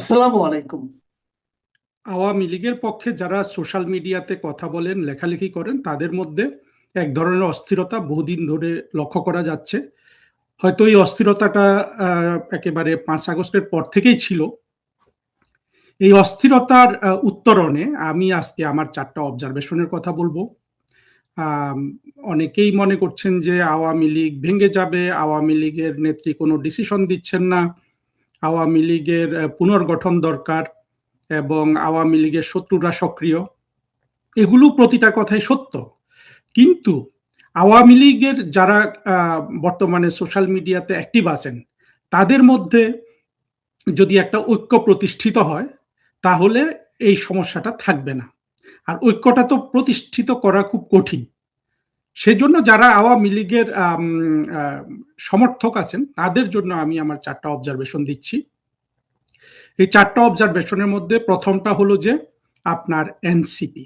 আসসালামু আলাইকুম। আওয়ামী লীগের পক্ষে যারা সোশ্যাল মিডিয়াতে কথা বলেন, লেখালেখি করেন, তাদের মধ্যে এক ধরনের অস্থিরতা বহুদিন ধরে লক্ষ্য করা যাচ্ছে। হয়তো এই অস্থিরতাটা একেবারে 5 আগস্টের পর থেকেই ছিল। এই অস্থিরতার উত্তরণে আমি আজকে আমার 4টা অবজারভেশনের কথা বলবো। আম, অনেকেই মনে করছেন যে আওয়ামী লীগ ভেঙে যাবে, আওয়ামী লীগের নেত্রী কোনো ডিসিশন দিচ্ছেন না, আওয়ামী লীগের পুনর্গঠন দরকার এবং আওয়ামী লীগের শত্রুরা সক্রিয়। এগুলো প্রতিটা কথাই সত্য, কিন্তু আওয়ামী লীগের যারা বর্তমানে সোশ্যাল মিডিয়াতে অ্যাক্টিভ আছেন, তাদের মধ্যে যদি একটা ঐক্য প্রতিষ্ঠিত হয়, তাহলে এই সমস্যাটা থাকবে না। আর ঐক্যটা তো প্রতিষ্ঠিত করা খুব কঠিন। সেজন্য যারা আওয়ামী লীগের সমর্থক আছেন, তাদের জন্য আমি আমার 4টা অবজারভেশন দিচ্ছি। এই 4টা অবজারভেশনের মধ্যে প্রথমটা হলো যে আপনার এনসিপি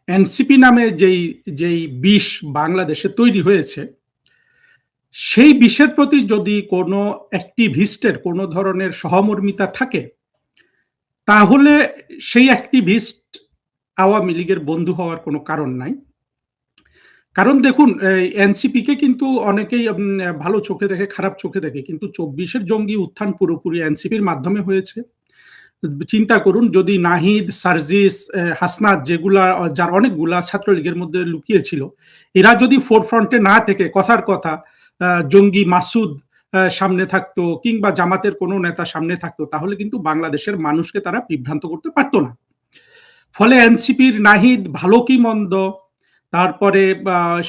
এনসিপি নামে যেই যেই বিষ বাংলাদেশে তৈরি হয়েছে, সেই বিষের প্রতি যদি কোনো অ্যাক্টিভিস্টের কোনো ধরনের সহমর্মিতা থাকে, তাহলে সেই অ্যাক্টিভিস্ট আওয়ামী লীগের বন্ধু হওয়ার কোনো কারণ নাই। কারণ দেখুন, এনসিপি কে কিন্তু অনেকেই ভালো চোখে দেখে, খারাপ চোখে দেখে, কিন্তু 24-এর জঙ্গি উত্থান পুরোপুরি এনসিপির মাধ্যমে হয়েছে। চিন্তা করুন, যদি নাহিদ, সার্জিস, হাসনাত, যেগুলা যার অনেকগুলা ছাত্রলীগের মধ্যে লুকিয়ে ছিল, এরা যদি ফোরফ্রন্টে না থেকে কথার কথা জঙ্গি মাসুদ সামনে থাকতো, কিংবা জামাতের কোনো নেতা সামনে থাকতো, তাহলে কিন্তু বাংলাদেশের মানুষকে তারা বিভ্রান্ত করতে পারতো না। ফলে এনসিপির নাহিদ ভালো কি মন্দ, তারপরে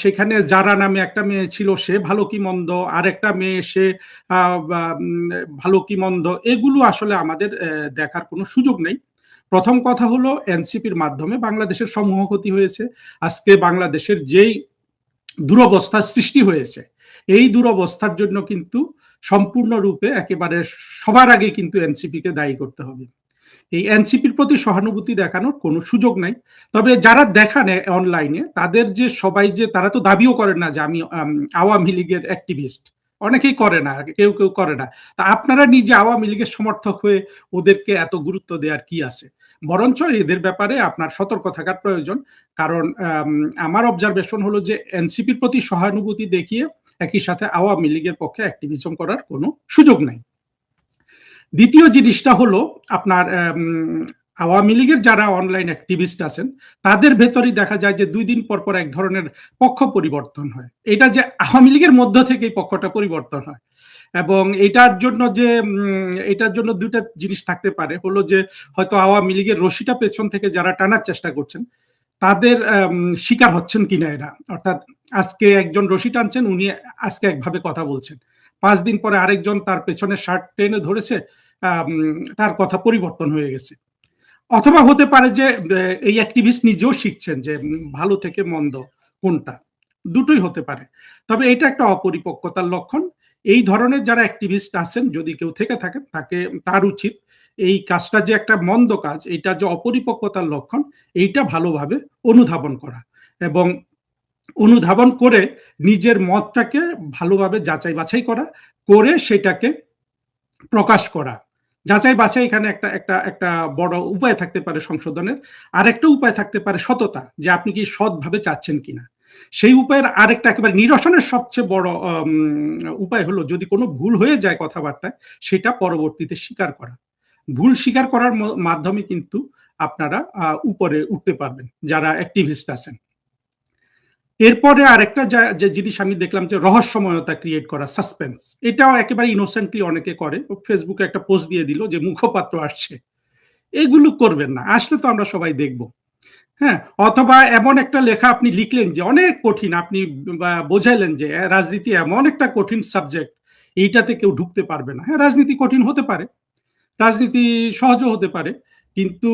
সেখানে যারা নামে একটা মেয়ে ছিল, সে ভালো কি মন্দ, আর একটা মেয়ে সে ভালো কি মন্দ, এগুলো আসলে আমাদের দেখার কোনো সুযোগ নেই। প্রথম কথা হলো, এনসিপির মাধ্যমে বাংলাদেশের সমূহ ক্ষতি হয়েছে। আজকে বাংলাদেশের যেই দুরবস্থার সৃষ্টি হয়েছে, এই দুরবস্থার জন্য কিন্তু সম্পূর্ণরূপে একেবারে সবার আগে কিন্তু এনসিপিকে দায়ী করতে হবে। এই এনসিপির প্রতি সহানুভূতি দেখানোর কোনো সুযোগ নাই। তবে যারা দেখান অনলাইনে, তাদের যে সবাই, যে তারা তো দাবিও করেন না যে আমি আওয়ামী লীগের অ্যাক্টিভিস্ট, অনেকেই করে না, কেউ কেউ করে না। তা আপনারা নিজে আওয়ামী লীগের সমর্থক হয়ে ওদেরকে এত গুরুত্ব দেওয়ার কি আছে? বরঞ্চ এদের ব্যাপারে আপনার সতর্ক থাকার প্রয়োজন। কারণ আমার অবজারভেশন হলো যে এনসিপির প্রতি সহানুভূতি দেখিয়ে একই সাথে আওয়ামী লীগের পক্ষে অ্যাক্টিভিজম করার কোনো সুযোগ নাই। দ্বিতীয় জিনিসটা হলো আপনার আওয়ামী লীগের যারা অনলাইন অ্যাক্টিভিস্ট আছেন, তাদের ভেতরেই দেখা যায় যে 2 দিন পর পর এক ধরনের পক্ষ পরিবর্তন হয়। এটা যে আওয়ামী লীগের মধ্য থেকেই পক্ষটা পরিবর্তন হয়, এবং এটার জন্য 2টা জিনিস থাকতে পারে। হলো যে হয়তো আওয়ামী লীগের রশিটা পেছন থেকে যারা টানার চেষ্টা করছেন, তাদের শিকার হচ্ছেন কিনা এরা। অর্থাৎ আজকে একজন রশি টানছেন, উনি আজকে একভাবে কথা বলছেন, 5 দিন পরে আরেকজন তার পেছনে শার্ট টেনে ধরেছে, তার কথা পরিবর্তন হয়ে গেছে। অথবা হতে পারে যে এই অ্যাক্টিভিস্ট নিজেও শিখছেন যে ভালো থেকে মন্দ কোনটা, দুটোই হতে পারে। তবে এটা একটা অপরিপক্কতার লক্ষণ। এই ধরনের যারা অ্যাক্টিভিস্ট আছেন, যদি কেউ থেকে থাকেন, তার উচিত এই কাজটা যে একটা মন্দ কাজ, এটা যে অপরিপক্কতার লক্ষণ, এইটা ভালোভাবে অনুধাবন করা, এবং অনুধাবন করে নিজের মতটাকে ভালোভাবে যাচাই বাছাই করা, করে সেটাকে প্রকাশ করা। যাচাই বাছাই এখানে একটা একটা একটা বড় উপায় থাকতে পারে সংশোধনের। আরেকটা উপায় থাকতে পারে সততা, যে আপনি কি সৎভাবে চাচ্ছেন কিনা। সেই উপায়ের আরেকটা একেবারে নিরসনের সবচেয়ে বড় উপায় হলো, যদি কোনো ভুল হয়ে যায় কথাবার্তায়, সেটা পরবর্তীতে স্বীকার করা। ভুল স্বীকার করার মাধ্যমে কিন্তু আপনারা উপরে উঠতে পারবেন, যারা অ্যাক্টিভিস্ট আছেন। এরপরে আরেকটা যে জিনিস আমি দেখলাম, যে রহস্যময়তা ক্রিয়েট করা, সাসপেন্স। এটাও একেবারে ইনোসেন্টলি অনেকে করে। ফেসবুকে একটা পোস্ট দিয়ে দিল যে মুখপাত্র আসছে। এগুলো করবেন না, আসলে তো আমরা সবাই দেখব। হ্যাঁ, অথবা এমন একটা লেখা আপনি লিখলেন যে অনেক কঠিন, আপনি বোঝাইলেন যে রাজনীতি এমন একটা কঠিন সাবজেক্ট, এইটাতে কেউ ঢুকতে পারবে না। হ্যাঁ, রাজনীতি কঠিন হতে পারে, রাজনীতি সহজও হতে পারে, কিন্তু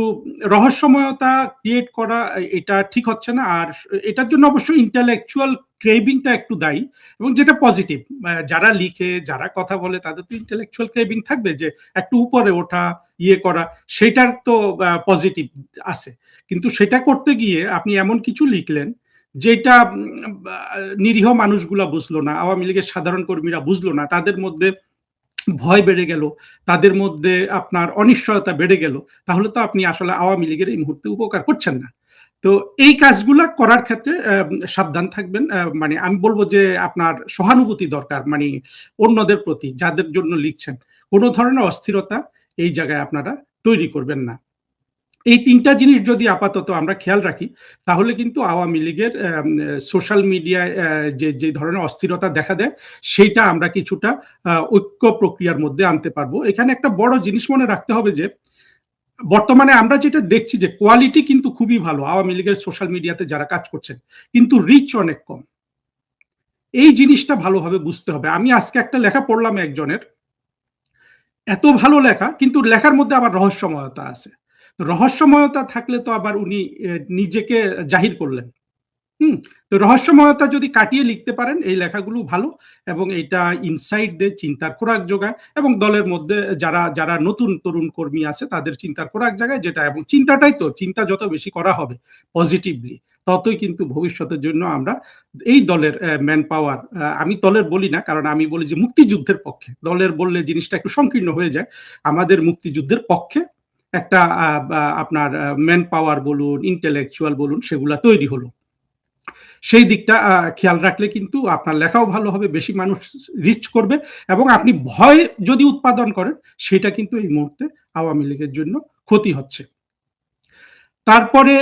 রহস্যময়তা ক্রিয়েট করা এটা ঠিক হচ্ছে না। আর এটার জন্য অবশ্যই ইন্টেলেকচুয়াল ক্রেভিংটা একটু দায়ী, এবং যেটা পজিটিভ। যারা লিখে, যারা কথা বলে, তাদের তো ইন্টেলেকচুয়াল ক্রেভিং থাকবে, যে একটু উপরে ওঠা, ইয়ে করা, সেটার তো পজিটিভ আছে। কিন্তু সেটা করতে গিয়ে আপনি এমন কিছু লিখলেন যেটা নিরীহ মানুষগুলা বুঝলো না, আওয়ামী লীগের সাধারণ কর্মীরা বুঝলো না, তাদের মধ্যে ভয় বেড়ে গেল, তাদের মধ্যে আপনার অনিশ্চয়তা বেড়ে গেল, তাহলে তো আপনি আসলে আওয়ামী লীগের এই মুহূর্তে উপকার করছেন না। তো এই কাজগুলা করার ক্ষেত্রে সাবধান থাকবেন। মানে আমি বলব যে আপনার সহানুভূতি দরকার, মানে অন্যদের প্রতি যাদের জন্য লিখছেন। কোন ধরনের অস্থিরতা এই জায়গায় আপনারা তৈরি করবেন না। এই ৩ টা জিনিস যদি আপাতত আমরা খেয়াল রাখি, তাহলে কিন্তু আওয়ামী লীগের সোশ্যাল মিডিয়ায় যে ধরনের অস্থিরতা দেখা দেয়, সেইটা আমরা কিছুটা ঐক্য প্রক্রিয়ার মধ্যে আনতে পারবো। এখানে একটা বড় জিনিস মনে রাখতে হবে যে, বর্তমানে আমরা যেটা দেখছি যে কোয়ালিটি কিন্তু খুবই ভালো আওয়ামী লীগের সোশ্যাল মিডিয়াতে যারা কাজ করছেন। কিন্তু রিচ অনেক কম। এই জিনিসটা ভালোভাবে বুঝতে হবে। আমি আজকে একটা লেখা পড়লাম একজনের, এত ভালো লেখা কিন্তু লেখার মধ্যে আবার রহস্যময়তা আছে। রহস্যময়তা থাকলে তো আবার উনি নিজেকে জাহির করলেন। হুম? তো রহস্যময়তা যদি কাটিয়ে লিখতে পারেন এই লেখাগুলো ভালো, এবং এটা ইনসাইট দেয়, চিন্তার খোরাক যোগায়, এবং দলের মধ্যে যারা নতুন তরুণ কর্মী আছে তাদের চিন্তার খোরাক জাগায়, যেটা এবং চিন্তাটাই তো, চিন্তা যত বেশি করা হবে পজিটিভলি, ততই কিন্তু ভবিষ্যতের জন্য আমরা এই দলের ম্যান পাওয়ার, আমি দলের বলি না, কারণ আমি বলি যে মুক্তিযুদ্ধের পক্ষে, দলের বললে জিনিসটা একটু সংকীর্ণ হয়ে যায়। আমাদের মুক্তিযুদ্ধের পক্ষে একটা আপনার ম্যান পাওয়ার বলুন, ইন্টেলেকচুয়াল বলুন, সেগুলা তৈরি হলো। সেই দিকটা খেয়াল রাখলে কিন্তু আপনার লেখাও ভালো হবে, বেশি মানুষ রিচ করবে, এবং আপনি ভয় যদি উৎপাদন করেন, সেটা কিন্তু এই মুহূর্তে আওয়ামী লীগের জন্য ক্ষতি হচ্ছে। তারপরে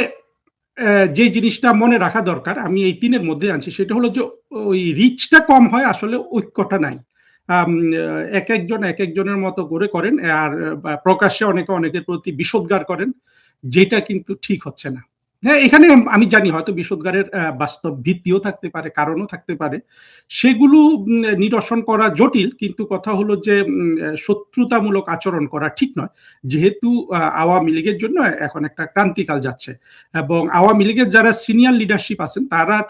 যে জিনিসটা মনে রাখা দরকার, আমি এই ৩ এর মধ্যে আনছি, সেটা হলো যে ওই রিচটা কম হয়, আসলে ঐক্যটা নাই। একেকজন একেকজনের মতো করে করেন, আর প্রকাশ্যে অনেকে অনেকের প্রতি বিষোদ্গার করেন, যেটা কিন্তু ঠিক হচ্ছে না। হ্যাঁ, এখানে আমি জানি হয়তো বিষোদ্গারের বাস্তব ভিত্তিও থাকতে পারে, কারণও থাকতে পারে। সেগুলো নিরসন করা জটিল, কিন্তু কথা হলো যে শত্রুতামূলক আচরণ করা ঠিক নয়। যেহেতু আওয়ামী লীগের জন্য এখন একটা ক্রান্তিকাল যাচ্ছে, এবং আওয়ামী লীগের যারা সিনিয়র লিডারশিপ আছেন,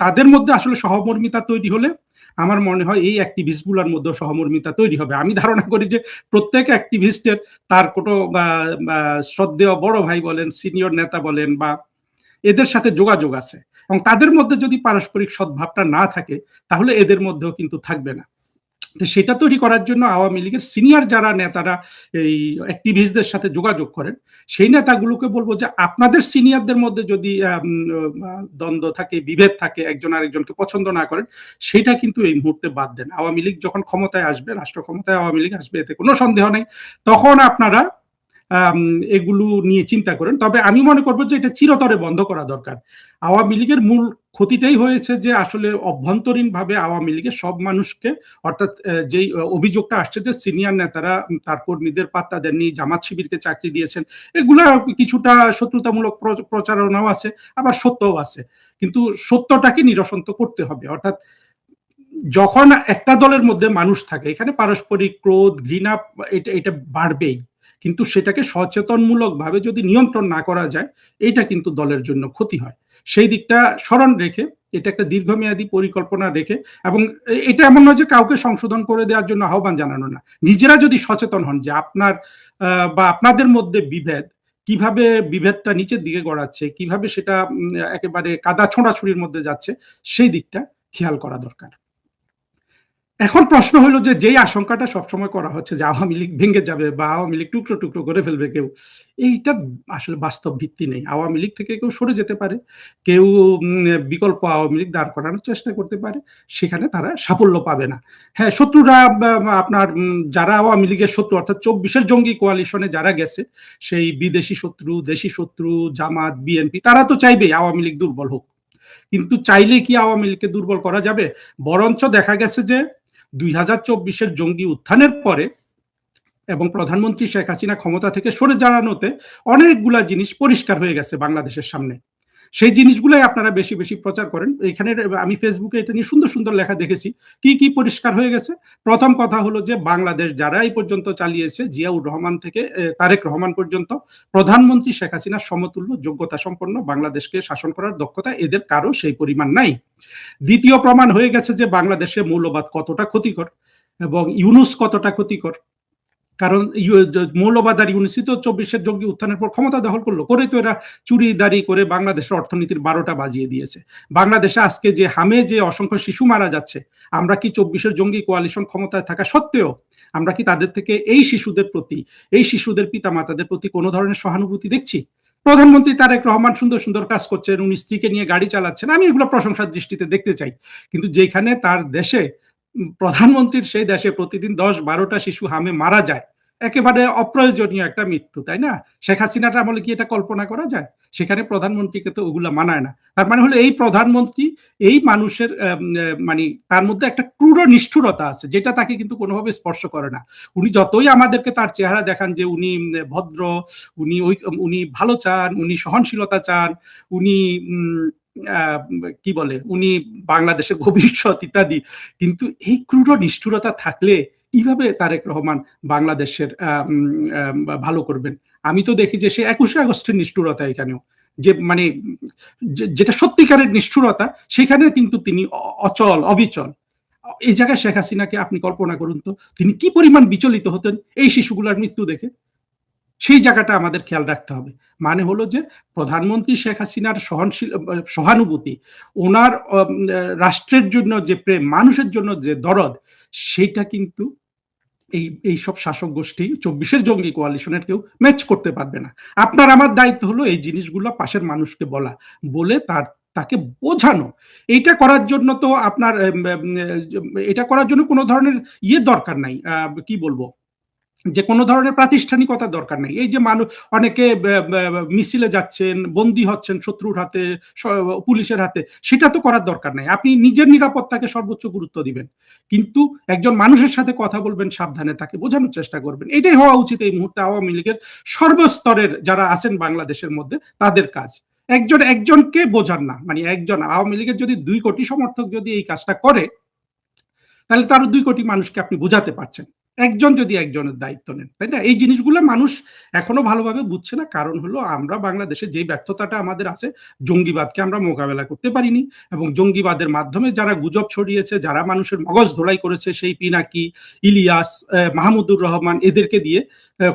তাদের মধ্যে আসলে সহমর্মিতা তৈরি হলে আমার মনে হয় এই অ্যাক্টিভিস্টগুলোর মধ্যেও সহমর্মিতা তৈরি হবে। আমি ধারণা করি যে প্রত্যেক অ্যাক্টিভিস্টের তার কোনো শ্রদ্ধেয় বড় ভাই বলেন, সিনিয়র নেতা বলেন, বা এদের সাথে যোগাযোগ আছে, এবং তাদের মধ্যে যদি পারস্পরিক সদ্ভাবটা না থাকে, তাহলে এদের মধ্যেও কিন্তু থাকবে না। তো সেটা তৈরি করার জন্য আওয়ামী লীগের সিনিয়র যারা নেতারা এই অ্যাক্টিভিস্টদের সাথে যোগাযোগ করেন, সেই নেতাগুলোকে বলবো যে আপনাদের সিনিয়রদের মধ্যে যদি দ্বন্দ্ব থাকে, বিভেদ থাকে, একজন আরেকজনকে পছন্দ না করেন, সেটা কিন্তু এই মুহূর্তে বাদ দেন। আওয়ামী লীগ যখন ক্ষমতায় আসবে, রাষ্ট্র ক্ষমতায় আওয়ামী লীগ আসবে, এতে কোনো সন্দেহ নেই, তখন আপনারা এগুলো নিয়ে চিন্তা করেন। তবে আমি মনে করবো যে এটা চিরতরে বন্ধ করা দরকার। আওয়ামী লীগের মূল ক্ষতিটাই হয়েছে যে আসলে অভ্যন্তরীণভাবে আওয়ামী লীগের সব মানুষকে, অর্থাৎ যেই অভিযোগটা আসছে যে সিনিয়র নেতারা তার কর্মীদের পাত্তা দেননি, জামাত শিবিরকে চাকরি দিয়েছেন, এগুলা কিছুটা শত্রুতামূলক প্রচারণাও আছে, আবার সত্যও আছে। কিন্তু সত্যটাকে নিরসন তো করতে হবে। অর্থাৎ যখন একটা দলের মধ্যে মানুষ থাকে, এখানে পারস্পরিক ক্রোধ, ঘৃণা এটা বাড়বেই, কিন্তু সেটাকে সচেতনমূলকভাবে যদি নিয়ন্ত্রণ না করা যায়, এটা কিন্তু দলের জন্য ক্ষতি হয়। সেই দিকটা স্মরণ রেখে, এটা একটা দীর্ঘমেয়াদী পরিকল্পনা রেখে, এবং এটা এমন নয় যে কাউকে সংশোধন করে দেওয়ার জন্য আহ্বান জানানো না, নিজেরা যদি সচেতন হন যে আপনার বা আপনাদের মধ্যে বিভেদ, কিভাবে বিভেদটা নিচের দিকে গড়াচ্ছে, কিভাবে সেটা একেবারে কাদা ছোঁড়াছুড়ির মধ্যে যাচ্ছে, সেই দিকটা খেয়াল করা দরকার। এখন প্রশ্ন হলো যে, যেই আশঙ্কাটা সবসময় করা হচ্ছে যে আওয়ামী লীগ ভেঙে যাবে বা আওয়ামী লীগ টুকরো, টুকরো করে ফেলবে কেউ। এইটা আসলে বাস্তব ভিত্তি নেই। আওয়ামী লীগ থেকে কেউ সরে যেতে পারে। কেউ বিকল্প আওয়ামী লীগ দাঁড় করানোর চেষ্টা করতে পারে। সেখানে তারা সাফল্য পাবে না। হ্যাঁ, শত্রুরা আপনার যারা আওয়ামী লীগের শত্রু, অর্থাৎ ২৪ এর জঙ্গি কোয়ালিশনে যারা গেছে, সেই বিদেশি শত্রু, দেশি শত্রু, জামাত, বিএনপি, তারা তো চাইবেই আওয়ামী লীগ দুর্বল হোক। কিন্তু চাইলে কি আওয়ামী লীগকে দুর্বল করা যাবে? বরঞ্চ দেখা গেছে যে ২০২৪ এর জঙ্গি উত্থানের পরে এবং প্রধানমন্ত্রী শেখ হাসিনা ক্ষমতা থেকে সরে দাঁড়ানোতে অনেকগুলা জিনিস পরিষ্কার হয়ে গেছে বাংলাদেশের সামনে। সেই জিনিসগুলাই আপনারা বেশি বেশি প্রচার করেন। এখানে আমি ফেসবুকে এটা নিয়ে সুন্দর সুন্দর লেখা দেখেছি। কি কি পরিষ্কার হয়ে গেছে? প্রথম কথা হলো যে বাংলাদেশ যারা এই পর্যন্ত চালিয়েছে, জিয়াউর রহমান থেকে তারেক রহমান পর্যন্ত, প্রধানমন্ত্রী শেখ হাসিনার সমতুল্য যোগ্যতা সম্পন্ন বাংলাদেশকে শাসন করার দক্ষতা এদের কারো সেই পরিমাণ নাই। দ্বিতীয় প্রমাণ হয়ে গেছে যে বাংলাদেশে মৌলবাদ কতটা ক্ষতিকর এবং ইউনূস কতটা ক্ষতিকর। কারণ মৌলবাদ আর ইউনিসই তো ২৪-এর জঙ্গি উত্থানের পর ক্ষমতা দখল করলো, করে তো এরা চুরিদারি করে বাংলাদেশের অর্থনীতির ১২টা বাজিয়ে দিয়েছে। বাংলাদেশে আজকে যে হামে যে অসংখ্য শিশু মারা যাচ্ছে, আমরা কি ২৪-এর জঙ্গি কোয়ালিশন ক্ষমতায় থাকা সত্ত্বেও আমরা কি তাদের থেকে এই শিশুদের প্রতি, এই শিশুদের পিতামাতাদের প্রতি কোনো ধরনের সহানুভূতি দেখছি? প্রধানমন্ত্রী তারেক রহমান সুন্দর সুন্দর কাজ করছেন, উনি স্ত্রীকে নিয়ে গাড়ি চালাচ্ছেন, আমি এগুলো প্রশংসার দৃষ্টিতে দেখতে চাই। কিন্তু যেখানে তার দেশে, প্রধানমন্ত্রীর সেই দেশে প্রতিদিন ১০-১২টা শিশু হামে মারা যায়, একেবারে অপ্রয়োজনীয় একটা মৃত্যু, তাই না? শেখ হাসিনার আমলে কি এটা কল্পনা করা যায়? সেখানে প্রধানমন্ত্রীকে তো ওগুলা মানায় না। তার মানে হলো এই প্রধানমন্ত্রী এই মানুষের মানে তার মধ্যে একটা ক্রূর নিষ্ঠুরতা আছে, যেটা তাকে কিন্তু কোনোভাবে স্পর্শ করে না। উনি যতই আমাদেরকে তার চেহারা দেখান যে উনি ভদ্র, উনি ভালো চান, উনি সহনশীলতা চান, উনি কি বলে, উনি বাংলাদেশের ভবিষ্যৎ ইত্যাদি, কিন্তু এই ক্রূর নিষ্ঠুরতা থাকলে কিভাবে তারেক রহমান বাংলাদেশের ভালো করবেন? আমি তো দেখি যে সে ২১শে আগস্টের নিষ্ঠুরতা এখানেও, যে মানে যেটা সত্যিকারের নিষ্ঠুরতা, সেখানে কিন্তু তিনি অচল, অবিচল। এই জায়গায় শেখ হাসিনাকে আপনি কল্পনা করুন তো, তিনি কি পরিমাণ বিচলিত হতেন এই শিশুগুলার মৃত্যু দেখে। সেই জায়গাটা আমাদের খেয়াল রাখতে হবে। মানে হলো যে প্রধানমন্ত্রী শেখ হাসিনার সহানুভূতি, ওনার রাষ্ট্রের জন্য যে প্রেম, মানুষের জন্য যে দরদ, সেইটা কিন্তু এইসব শাসক গোষ্ঠী ২৪-এর জঙ্গি কোয়ালিশনের কেউ ম্যাচ করতে পারবে না। আপনার আমার দায়িত্ব হলো এই জিনিসগুলো পাশের মানুষকে বলা, বলে তাকে বোঝানো। এইটা করার জন্য তো আপনার এটা করার জন্য কোনো ধরনের দরকার নাই, কি বলবো, যে কোনো ধরনের প্রাতিষ্ঠানিকতা দরকার নেই। এই যে মানুষ অনেকে মিছিলে যাচ্ছেন, বন্দী হচ্ছেন শত্রুর হাতে, পুলিশের হাতে, সেটা তো করার দরকার নাই। আপনি নিজের নিরাপত্তাকে সর্বোচ্চ গুরুত্ব দিবেন, কিন্তু একজন মানুষের সাথে কথা বলবেন সাবধানে, তাকে বোঝানোর চেষ্টা করবেন। এটাই হওয়া উচিত এই মুহূর্তে আওয়ামী লীগের সর্বস্তরের যারা আছেন বাংলাদেশের মধ্যে, তাদের কাজ। একজনকে বোঝান না, মানে একজন আওয়ামী লীগের যদি ২ কোটি সমর্থক যদি এই কাজটা করে, তাহলে তো আরো ২ কোটি মানুষকে আপনি বোঝাতে পারছেন। একজন যদি একজনের দায়িত্ব নেন, তাই না? এই জিনিসগুলো মানুষ এখনো ভালোভাবে বুঝছে না। কারণ হলো আমরা বাংলাদেশে যে ব্যর্থতাটা আমাদের আছে, জঙ্গিবাদকে আমরা মোকাবেলা করতে পারিনি, এবং জঙ্গিবাদের মাধ্যমে যারা গুজব ছড়িয়েছে, যারা মানুষের মগজ ধোলাই করেছে, সেই পিনাকি, ইলিয়াস, মাহমুদুর রহমান, এদেরকে দিয়ে,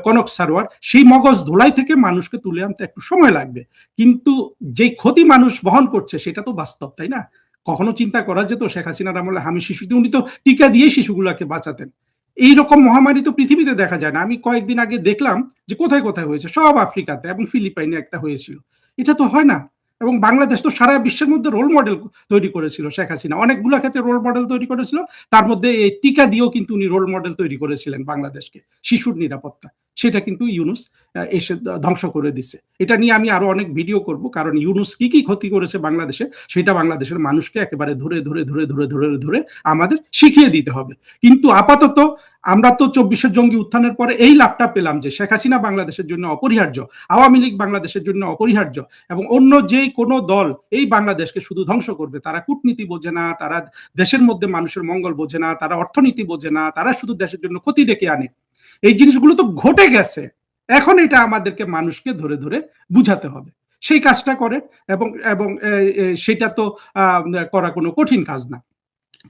কনক সারোয়ার, সেই মগজ ধোলাই থেকে মানুষকে তুলে আনতে একটু সময় লাগবে। কিন্তু যেই ক্ষতি মানুষ বহন করছে সেটা তো বাস্তব, তাই না? কখনো চিন্তা করা যেত শেখ হাসিনার আমলে হামি শিশুতে, উনি তো টিকা দিয়ে শিশুগুলোকে বাঁচাতেন। এইরকম মহামারী তো পৃথিবীতে দেখা যায় না। আমি কয়েকদিন আগে দেখলাম যে কোথায় কোথায় হয়েছে, সব আফ্রিকাতে এবং ফিলিপাইনে একটা হয়েছিল। এটা তো হয় না। এবং বাংলাদেশ তো সারা বিশ্বের মধ্যে রোল মডেল তৈরি করেছিল শেখ হাসিনা, অনেকগুলো ক্ষেত্রে রোল মডেল তৈরি করেছিল। তার মধ্যে এই টিকা দিয়েও কিন্তু উনি রোল মডেল তৈরি করেছিলেন বাংলাদেশকে, শিশুর নিরাপত্তা। সেটা কিন্তু ইউনুস এসে ধ্বংস করে দিচ্ছে। এটা নিয়ে আমি আরো অনেক ভিডিও করব, কারণ ইউনুস কি কি ক্ষতি করেছে বাংলাদেশে, সেটা বাংলাদেশের মানুষকে একেবারে ধরে ধরে ধরে ধরে ধরে ধরে আমাদের শিখিয়ে দিতে হবে। কিন্তু আপাতত আমরা তো ২৪-এর জঙ্গি উত্থানের পরে এই লাভটা পেলাম যে শেখ হাসিনা বাংলাদেশের জন্য অপরিহার্য, আওয়ামী লীগ বাংলাদেশের জন্য অপরিহার্য, এবং অন্য যে কোনো দল এই বাংলাদেশকে শুধু ধ্বংস করবে। তারা কূটনীতি বোঝে না, তারা দেশের মধ্যে মানুষের মঙ্গল বোঝে না, তারা অর্থনীতি বোঝে না, তারা শুধু দেশের জন্য ক্ষতি ডেকে আনে। এই জিনিসগুলো তো ঘটে গেছে, এখন এটা আমাদেরকে মানুষকে ধরে ধরে বুঝাতে হবে। সেই কাজটা করেন, এবং এবং সেটা তো করা কোনো কঠিন কাজ না।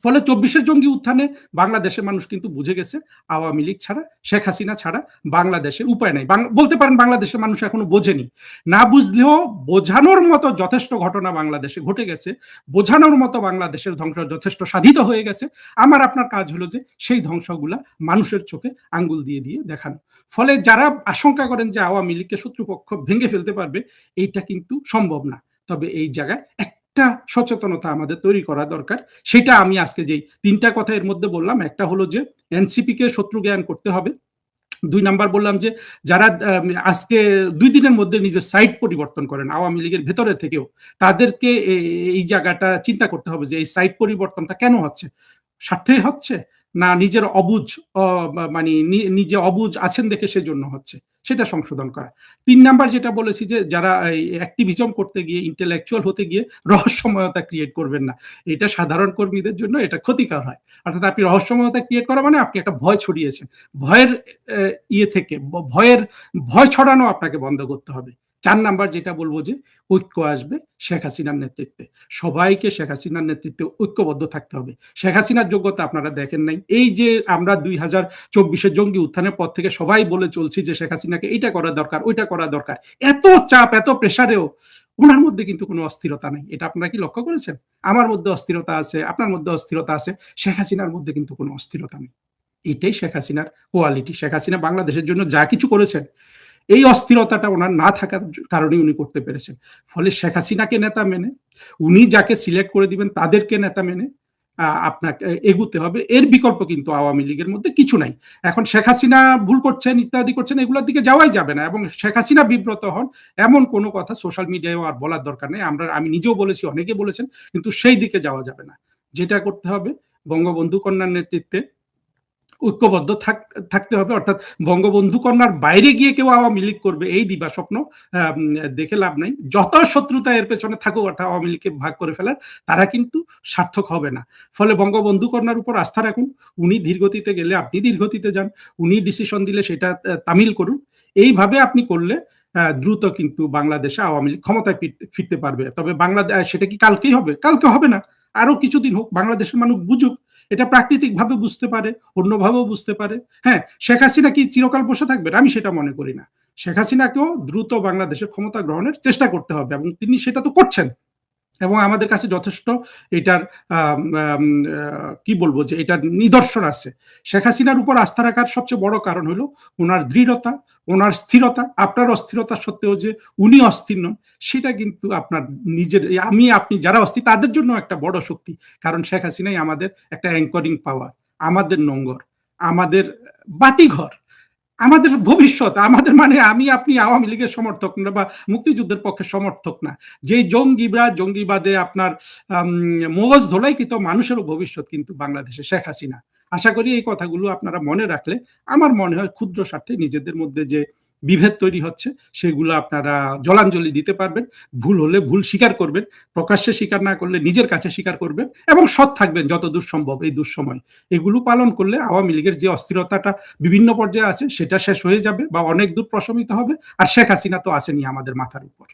ফলে ২৪-এর জঙ্গি উত্থানে বাংলাদেশের মানুষ কিন্তু বুঝে গেছে আওয়ামী লীগ ছাড়া, শেখ হাসিনা ছাড়া বাংলাদেশের উপায় নাই। বলতে পারেন বাংলাদেশের মানুষ এখনো বোঝেনি। না বুঝলেও বোঝানোর মতো যথেষ্ট ঘটনা বাংলাদেশে ঘটে গেছে, বোঝানোর মতো বাংলাদেশের ধ্বংস যথেষ্ট সাধিত হয়ে গেছে। আমার আপনার কাজ হলো যে সেই ধ্বংসগুলা মানুষের চোখে আঙ্গুল দিয়ে দিয়ে দেখানো। ফলে যারা আশঙ্কা করেন যে আওয়ামী লীগকে শত্রুপক্ষ ভেঙে ফেলতে পারবে, এইটা কিন্তু সম্ভব না। তবে এই জায়গায় একটা সচেতনতা আমাদের তৈরি করা দরকার। সেটা আমি আজকে যেই ৩টা কথা এর মধ্যে বললাম, একটা হলো যে এনসিপি কে শত্রু জ্ঞান করতে হবে। ২ নাম্বার বললাম যে যারা আজকে ২ দিনের মধ্যে নিজের সাইড পরিবর্তন করেন আওয়ামী লীগের ভেতরে থেকেও, তাদেরকে এই জায়গাটা চিন্তা করতে হবে যে এই সাইড পরিবর্তনটা কেন হচ্ছে? স্বার্থে হচ্ছে, না নিজের অবুঝ, মানে নিজে অবুঝ আছেন দেখে সেজন্য হচ্ছে, সেটা সংশোধন করা। ৩ নাম্বার যেটা বলেছি যে যারা এই অ্যাক্টিভিজম করতে গিয়ে, ইন্টেলেকচুয়াল হতে গিয়ে রহস্যময়তা ক্রিয়েট করবেন না। এটা সাধারণ কর্মীদের জন্য এটা ক্ষতিকর হয়। অর্থাৎ আপনি রহস্যময়তা ক্রিয়েট করা মানে আপনি একটা ভয় ছড়িয়েছেন। ভয়ের থেকে ভয় ছড়ানো আপনাকে বন্ধ করতে হবে। ৪ নাম্বার যেটা বলব যে ঐক্য আসবে শেখ হাসিনার নেতৃত্বে। সবাইকে শেখ হাসিনার নেতৃত্বে ঐক্যবদ্ধ থাকতে হবে। শেখ হাসিনার যোগ্যতা আপনারা দেখেন নাই। এই যে আমরা ২০২৪ এর জঙ্গি উত্থানের পর থেকে সবাই বলে চলছি যে শেখ হাসিনাকে এইটা করা দরকার, ওইটা করা দরকার। এত চাপ, এত প্রেশারেও উনার মধ্যে কিন্তু কোনো অস্থিরতা নাই। এটা আপনারা কি লক্ষ্য করেছেন? আমার মধ্যে অস্থিরতা আছে, আপনার মধ্যে অস্থিরতা আছে। শেখ হাসিনার মধ্যে কিন্তু কোনো অস্থিরতা নেই। এটাই শেখ হাসিনার কোয়ালিটি। শেখ হাসিনা বাংলাদেশের জন্য যা কিছু করেছেন, এই অস্থিরতাটা উনার না থাকার কারণেই উনি করতে পেরেছেন। ফলে শেখ হাসিনাকে নেতা মেনে, উনি যাকে সিলেক্ট করে দিবেন তাদেরকে নেতা মেনে আপনাকে এগুতে হবে। এর বিকল্প কিন্তু আওয়ামী লীগের মধ্যে কিছু নাই। এখন শেখ হাসিনা ভুল করছেন, ইত্যাদি করছেন, এগুলোর দিকে যাওয়াই যাবে না এবং শেখ হাসিনা বিব্রত হন এমন কোনো কথা সোশ্যাল মিডিয়ায়ও আর বলার দরকার নেই। আমি নিজেও বলেছি, অনেকে বলেছেন, কিন্তু সেই দিকে যাওয়া যাবে না। যেটা করতে হবে, বঙ্গবন্ধু কন্যার নেতৃত্বে ঐক্যবদ্ধ থাকতে হবে, অর্থাৎ বঙ্গবন্ধু কন্যার বাইরে গিয়ে কেউ আওয়ামী লীগ করবে এই দিবাস্বপ্ন দেখে লাভ নাই। যত শত্রুতা এর পেছনে থাকুক, অর্থাৎ আওয়ামী লীগকে ভাগ করে ফেলার, তারা কিন্তু সার্থক হবে না। ফলে বঙ্গবন্ধু কন্যার উপর আস্থা রাখুন। উনি ধীরগতিতে গেলে আপনি ধীরগতিতে যান, উনি ডিসিশন দিলে সেটা তামিল করুন। এইভাবে আপনি করলে দ্রুত কিন্তু বাংলাদেশে আওয়ামী লীগ ক্ষমতায় ফিরতে পারবে। তবে বাংলাদেশ সেটা কি কালকেই হবে? কালকে হবে না, আরো কিছুদিন হোক, বাংলাদেশের মানুষ বুঝুক। এটা প্রাকৃতিকভাবে বুঝতে পারে, অন্যভাবেও বুঝতে পারে। হ্যাঁ, শেখ হাসিনা কি চিরকাল বসে থাকবেন? আমি সেটা মনে করি না। শেখ হাসিনাকেও দ্রুত বাংলাদেশের ক্ষমতা গ্রহণের চেষ্টা করতে হবে এবং তিনি সেটা তো করছেন। এবং আমাদের কাছে যথেষ্ট এটার কি বলবো যে এটার নিদর্শন আছে। শেখ হাসিনার উপর আস্থা রাখার সবচেয়ে বড় কারণ হলো ওনার দৃঢ়তা, ওনার স্থিরতা। আপনার অস্থিরতা সত্ত্বেও যে উনি অস্থির নন, সেটা কিন্তু আপনার নিজের, আমি আপনি যারা অস্থির তাদের জন্য একটা বড় শক্তি। কারণ শেখ হাসিনাই আমাদের একটা অ্যাঙ্করিং পাওয়ার, আমাদের নোঙ্গর, আমাদের বাতিঘর, আমাদের ভবিষ্যৎ। আমাদের মানে আমি আপনি আওয়ামী লীগের সমর্থক না বা মুক্তিযুদ্ধের পক্ষে সমর্থক না। যেই জঙ্গিরা জঙ্গিবাদে আপনার মগজ ধোলাইকৃত মানুষেরও ভবিষ্যৎ কিন্তু বাংলাদেশে শেখ হাসিনা। আশা করি এই কথাগুলো আপনারা মনে রাখলে আমার মনে হয় ক্ষুদ্র স্বার্থে নিজেদের মধ্যে যে বিভেদ তৈরি হচ্ছে সেগুলো আপনারা জলাঞ্জলি দিতে পারবেন। ভুল হলে ভুল স্বীকার করবেন, প্রকাশ্যে স্বীকার না করলে নিজের কাছে স্বীকার করবেন এবং সৎ থাকবেন যতদূর সম্ভব এই দুঃসময়। এগুলো পালন করলে আওয়ামী লীগের যে অস্থিরতাটা বিভিন্ন পর্যায়ে আছে সেটা শেষ হয়ে যাবে বা অনেক দূর প্রশমিত হবে। আর শেখ হাসিনা তো আসেনি আমাদের মাথার উপর।